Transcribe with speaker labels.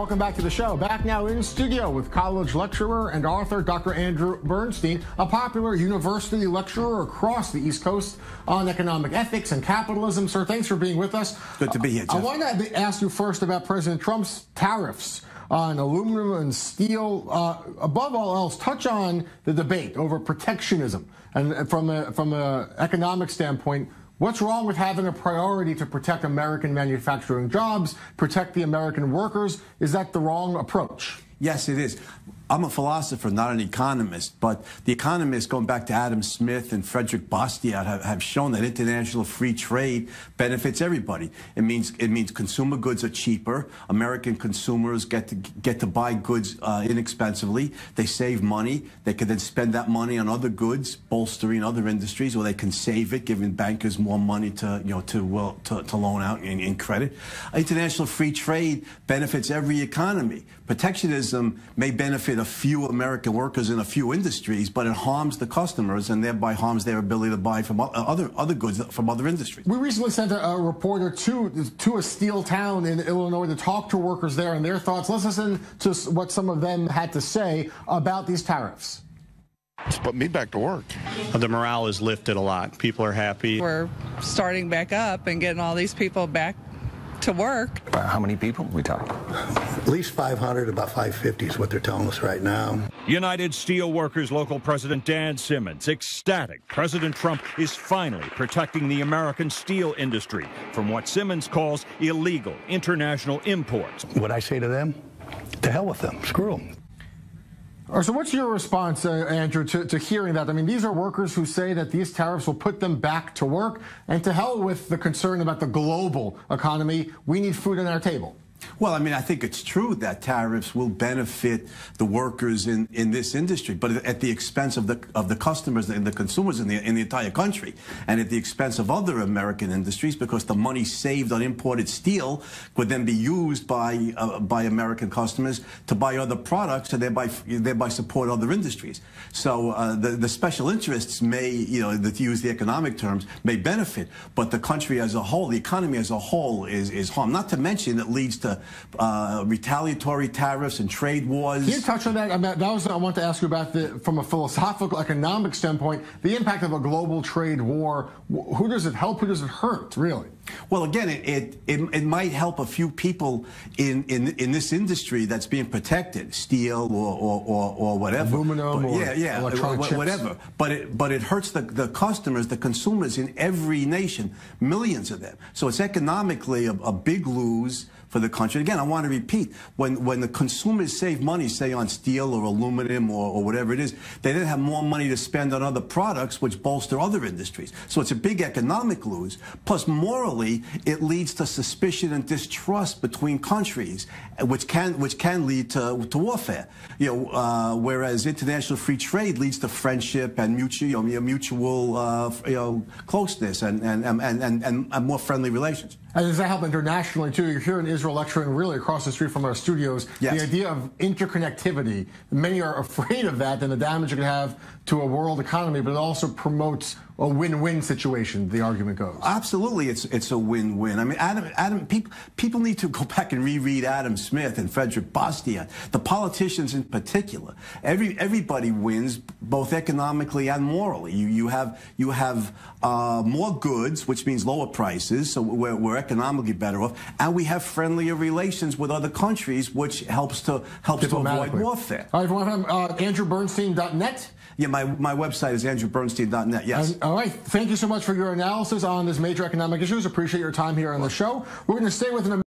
Speaker 1: welcome back to the show. Back now in studio with college lecturer and author Dr. Andrew Bernstein, a popular university lecturer across the East Coast on economic ethics and capitalism. Sir, thanks for being with us.
Speaker 2: Good to be here, Jeff.
Speaker 1: I want to ask you first about President Trump's tariffs on aluminum and steel. Above all else, touch on the debate over protectionism. And from an economic standpoint, what's wrong with having a priority to protect American manufacturing jobs, protect the American workers? Is that the wrong approach?
Speaker 2: Yes, it is. I'm a philosopher, not an economist, but the economists, going back to Adam Smith and Frederick Bastiat, have shown that international free trade benefits everybody. It means consumer goods are cheaper. American consumers get to buy goods inexpensively. They save money. They can then spend that money on other goods, bolstering other industries, or they can save it, giving bankers more money to loan out in credit. International free trade benefits every economy. Protectionism may benefit a few American workers in a few industries, but it harms the customers and thereby harms their ability to buy from other goods from other industries.
Speaker 1: We recently sent a reporter to a steel town in Illinois to talk to workers there and their thoughts. Let's listen to what some of them had to say about these tariffs.
Speaker 3: It's put me back to work.
Speaker 4: The morale is lifted a lot. People are happy.
Speaker 5: We're starting back up and getting all these people back to work.
Speaker 6: How many people we talk?
Speaker 7: At least 500, about 550 is what they're telling us right now.
Speaker 8: United Steelworkers local president Dan Simmons ecstatic President Trump is finally protecting the American steel industry from what Simmons calls illegal international imports.
Speaker 7: What I say to them, to hell with them, screw them.
Speaker 1: So what's your response, Andrew, to hearing that? I mean, these are workers who say that these tariffs will put them back to work, and to hell with the concern about the global economy. We need food on our table.
Speaker 2: Well, I mean, I think it's true that tariffs will benefit the workers in this industry, but at the expense of the customers and the consumers in the entire country, and at the expense of other American industries, because the money saved on imported steel would then be used by American customers to buy other products and thereby support other industries. So the special interests may, to use the economic terms, may benefit, but the country as a whole, the economy as a whole, is harmed. Not to mention it leads to retaliatory tariffs and trade wars.
Speaker 1: Can you touch on that? I want to ask you about, from a philosophical, economic standpoint, the impact of a global trade war. Who does it help? Who does it hurt, really?
Speaker 2: Well, again, it might help a few people in this industry that's being protected, steel or whatever.
Speaker 1: Aluminum or electronic chips.
Speaker 2: Whatever. But it hurts the customers, the consumers in every nation, millions of them. So it's economically a big lose for the country. Again, I want to repeat, when the consumers save money, say on steel or aluminum or whatever it is, they then have more money to spend on other products which bolster other industries. So it's a big economic lose. Plus, morally, it leads to suspicion and distrust between countries, which can lead to warfare. Whereas international free trade leads to friendship and mutual closeness and more friendly relations.
Speaker 1: And does that help internationally, too? You're here in Israel lecturing really across the street from our studios.
Speaker 2: Yes.
Speaker 1: The idea of interconnectivity, many are afraid of that and the damage it could have to a world economy, but it also promotes a win-win situation, the argument goes.
Speaker 2: Absolutely, it's a win-win. I mean, people need to go back and reread Adam Smith and Frederick Bastiat. The politicians in particular. Everybody wins, both economically and morally. You have more goods, which means lower prices, so we're economically better off, and we have friendlier relations with other countries, which helps to avoid warfare.
Speaker 1: All right, everyone, AndrewBernstein.net.
Speaker 2: Yeah, my website is AndrewBernstein.net, yes.
Speaker 1: All right, thank you so much for your analysis on this major economic issues. Appreciate your time here on the show. We're going to stay with an